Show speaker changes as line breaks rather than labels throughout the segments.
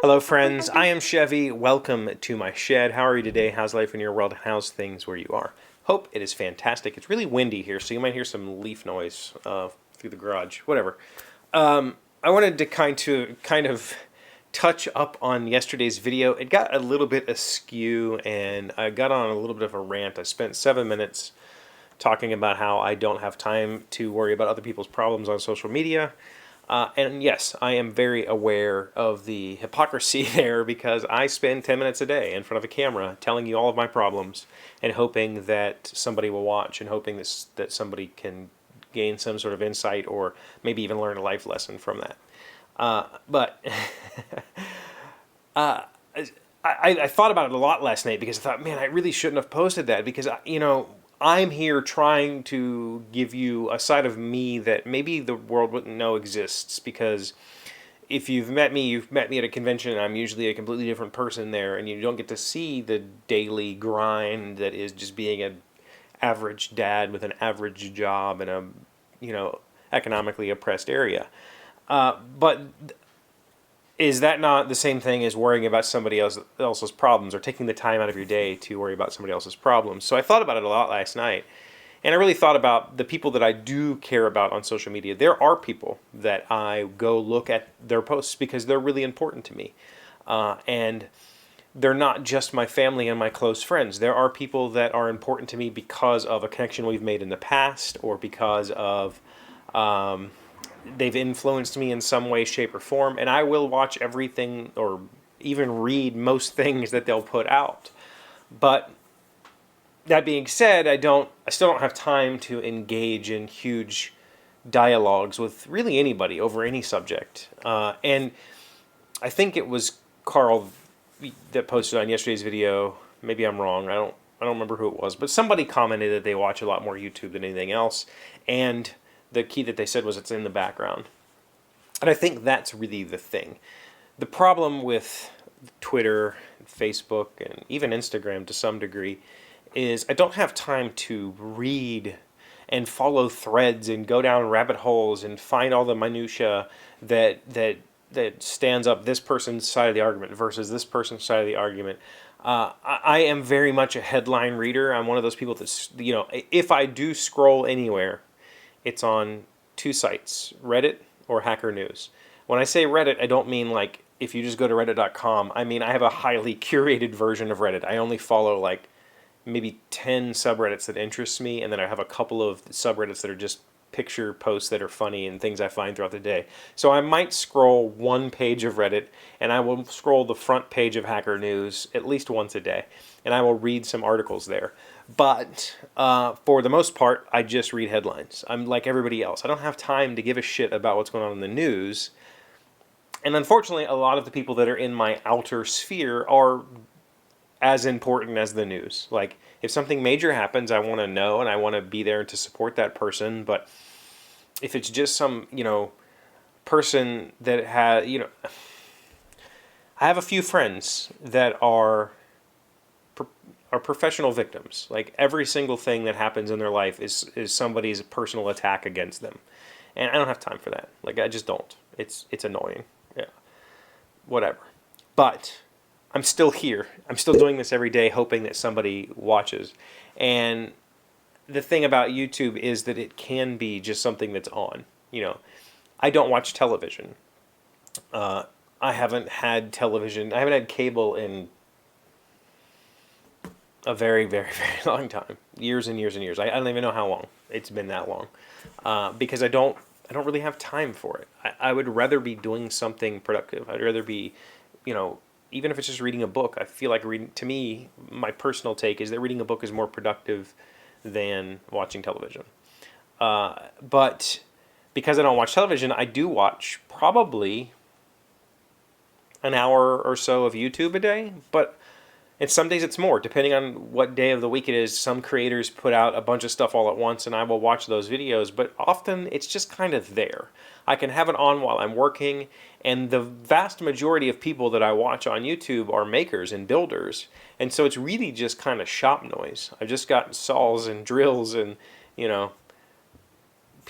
Hello friends, I am Chevee. Welcome to my shed. How are you today? How's life in your world? How's things where you are? Hope it is fantastic. It's really windy here, so you might hear some leaf noise through the garage. Whatever. I wanted to kind of touch up on yesterday's video. It got a little bit askew, and I got on a little bit of a rant. I spent 7 minutes talking about how I don't have time to worry about other people's problems on social media. And yes, I am very aware of the hypocrisy there because I spend 10 minutes a day in front of a camera telling you all of my problems and hoping that somebody will watch and hoping that somebody can gain some sort of insight or maybe even learn a life lesson from that. But I thought about it a lot last night because I thought, man, I really shouldn't have posted that because, I'm here trying to give you a side of me that maybe the world wouldn't know exists, because if you've met me at a convention, and I'm usually a completely different person there, and you don't get to see the daily grind that is just being an average dad with an average job in a, economically oppressed area. But is that not the same thing as worrying about somebody else's problems or taking the time out of your day to worry about somebody else's problems? So I thought about it a lot last night, and I really thought about the people that I do care about on social media. There are people that I go look at their posts because they're really important to me. And they're not just my family and my close friends. There are people that are important to me because of a connection we've made in the past, or because of they've influenced me in some way, shape, or form, and I will watch everything or even read most things that they'll put out. But that being said, I still don't have time to engage in huge dialogues with really anybody over any subject. And I think it was Carl that posted on yesterday's video. Maybe I'm wrong. I don't remember who it was, but somebody commented that they watch a lot more YouTube than anything else, and the key that they said was it's in the background. And I think that's really the thing. The problem with Twitter, Facebook, and even Instagram to some degree is I don't have time to read and follow threads and go down rabbit holes and find all the minutia that stands up this person's side of the argument versus this person's side of the argument. I am very much a headline reader. I'm one of those people that's, if I do scroll anywhere, it's on two sites, Reddit or Hacker News. When I say Reddit, I don't mean like if you just go to reddit.com. I mean I have a highly curated version of Reddit. I only follow like maybe 10 subreddits that interest me, and then I have a couple of subreddits that are just picture posts that are funny and things I find throughout the day. So I might scroll one page of Reddit, and I will scroll the front page of Hacker News at least once a day, and I will read some articles there. But for the most part, I just read headlines. I'm like everybody else. I don't have time to give a shit about what's going on in the news. And unfortunately, a lot of the people that are in my outer sphere are as important as the news. Like, if something major happens, I want to know and I want to be there to support that person. But if it's just some, person that has, I have a few friends that are professional victims. Like, every single thing that happens in their life is somebody's personal attack against them. And I don't have time for that. Like, I just don't. It's annoying. Yeah. Whatever. But I'm still here. I'm still doing this every day, hoping that somebody watches. And the thing about YouTube is that it can be just something that's on. I don't watch television. I haven't had television. I haven't had cable in a very, very, very long time. Years and years and years. I don't even know how long it's been that long. Because I don't really have time for it. I would rather be doing something productive. I'd rather be, even if it's just reading a book. I feel like to me, my personal take is that reading a book is more productive than watching television. But because I don't watch television, I do watch probably an hour or so of YouTube a day. And some days it's more, depending on what day of the week it is. Some creators put out a bunch of stuff all at once, and I will watch those videos. But often it's just kind of there. I can have it on while I'm working, and the vast majority of people that I watch on YouTube are makers and builders, and so it's really just kind of shop noise. I've just got saws and drills and,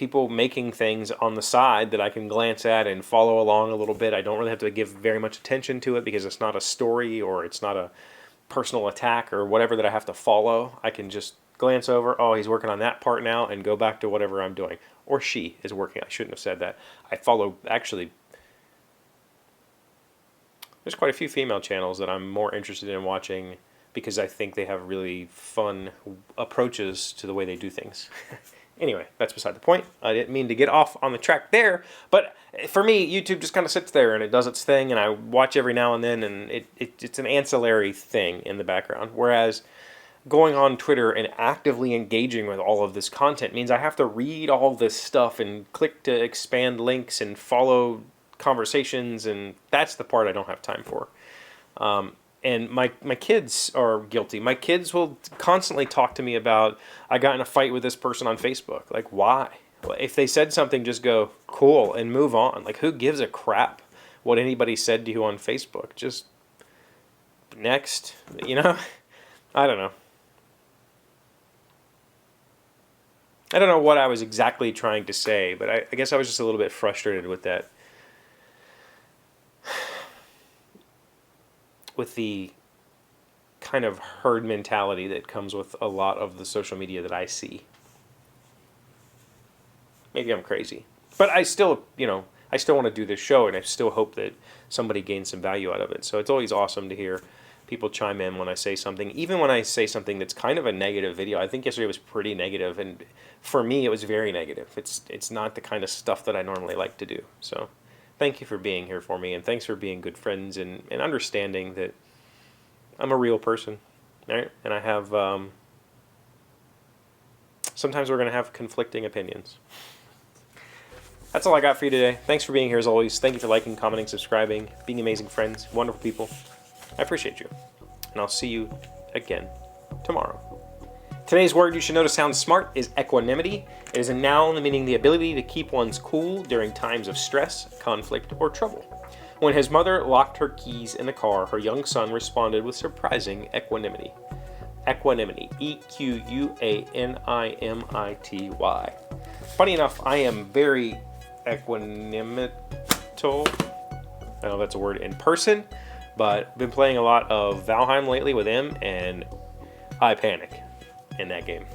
people making things on the side that I can glance at and follow along a little bit. I don't really have to give very much attention to it because it's not a story or it's not a personal attack or whatever that I have to follow. I can just glance over, oh, he's working on that part now, and go back to whatever I'm doing. Or she is working. I shouldn't have said that. I follow, actually, there's quite a few female channels that I'm more interested in watching because I think they have really fun approaches to the way they do things. Anyway, that's beside the point. I didn't mean to get off on the track there, but for me, YouTube just kind of sits there and it does its thing, and I watch every now and then, and it's an ancillary thing in the background. Whereas going on Twitter and actively engaging with all of this content means I have to read all this stuff and click to expand links and follow conversations, and that's the part I don't have time for. And my kids are guilty. My kids will constantly talk to me about, I got in a fight with this person on Facebook. Like, why? If they said something, just go, cool, and move on. Like, who gives a crap what anybody said to you on Facebook? Just next, you know? I don't know. I don't know what I was exactly trying to say, but I guess I was just a little bit frustrated with that. With the kind of herd mentality that comes with a lot of the social media that I see. Maybe I'm crazy. But I still, I still want to do this show, and I still hope that somebody gains some value out of it. So it's always awesome to hear people chime in when I say something, even when I say something that's kind of a negative video. I think yesterday was pretty negative, and for me it was very negative. It's not the kind of stuff that I normally like to do. So thank you for being here for me, and thanks for being good friends and understanding that I'm a real person, right? And I have, sometimes we're going to have conflicting opinions. That's all I got for you today. Thanks for being here as always. Thank you for liking, commenting, subscribing, being amazing friends, wonderful people. I appreciate you. And I'll see you again tomorrow. Today's word you should know to sound smart is equanimity. It is a noun meaning the ability to keep one's cool during times of stress, conflict, or trouble. When his mother locked her keys in the car, her young son responded with surprising equanimity. Equanimity. E-Q-U-A-N-I-M-I-T-Y. Funny enough, I am very equanimous. I know that's a word in person, but I've been playing a lot of Valheim lately with him, and I panic in that game.